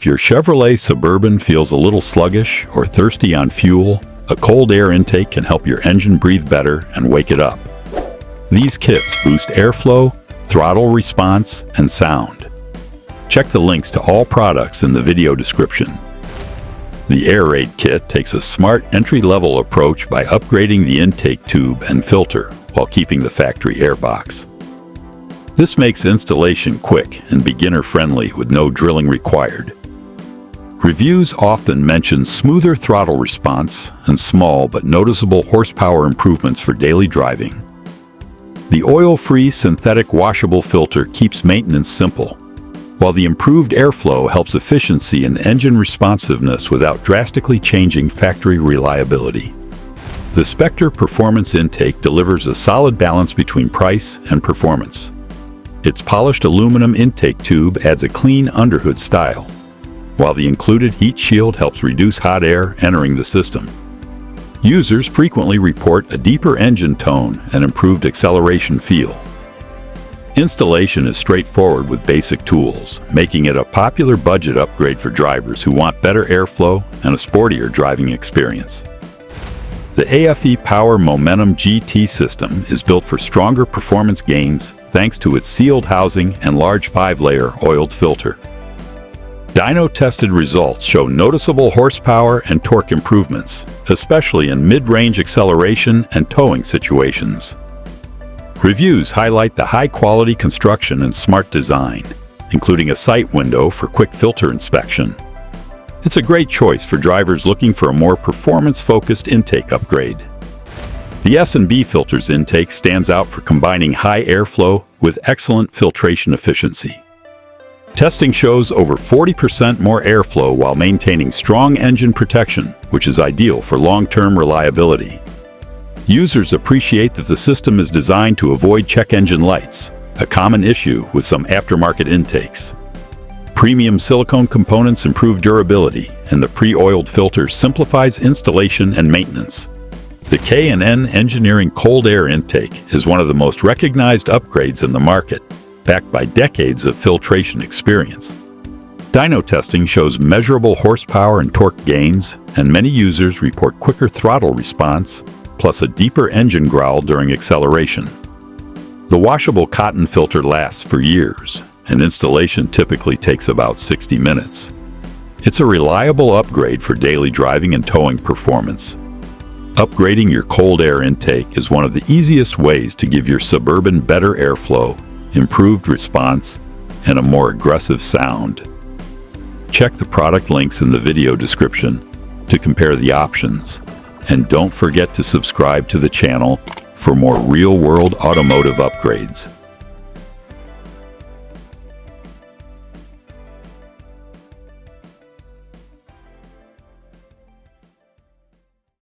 If your Chevrolet Suburban feels a little sluggish or thirsty on fuel, a cold air intake can help your engine breathe better and wake it up. These kits boost airflow, throttle response, and sound. Check the links to all products in the video description. The AIRAID kit takes a smart entry-level approach by upgrading the intake tube and filter while keeping the factory air box. This makes installation quick and beginner-friendly with no drilling required. Reviews often mention smoother throttle response and small but noticeable horsepower improvements for daily driving. The oil-free synthetic washable filter keeps maintenance simple, while the improved airflow helps efficiency and engine responsiveness without drastically changing factory reliability. The Spectre Performance intake delivers a solid balance between price and performance. Its polished aluminum intake tube adds a clean underhood style, while the included heat shield helps reduce hot air entering the system. Users frequently report a deeper engine tone and improved acceleration feel. Installation is straightforward with basic tools, making it a popular budget upgrade for drivers who want better airflow and a sportier driving experience. The AFE Power Momentum GT system is built for stronger performance gains thanks to its sealed housing and large 5-layer oiled filter. Dyno-tested results show noticeable horsepower and torque improvements, especially in mid-range acceleration and towing situations. Reviews highlight the high-quality construction and smart design, including a sight window for quick filter inspection. It's a great choice for drivers looking for a more performance-focused intake upgrade. The S&B filter's intake stands out for combining high airflow with excellent filtration efficiency. Testing shows over 40% more airflow while maintaining strong engine protection, which is ideal for long-term reliability. Users appreciate that the system is designed to avoid check engine lights, a common issue with some aftermarket intakes. Premium silicone components improve durability, and the pre-oiled filter simplifies installation and maintenance. The K&N Engineering Cold Air Intake is one of the most recognized upgrades in the market, backed by decades of filtration experience. Dyno testing shows measurable horsepower and torque gains, and many users report quicker throttle response, plus a deeper engine growl during acceleration. The washable cotton filter lasts for years, and installation typically takes about 60 minutes. It's a reliable upgrade for daily driving and towing performance. Upgrading your cold air intake is one of the easiest ways to give your Suburban better airflow, improved response, and a more aggressive sound. Check the product links in the video description to compare the options. And don't forget to subscribe to the channel for more real-world automotive upgrades.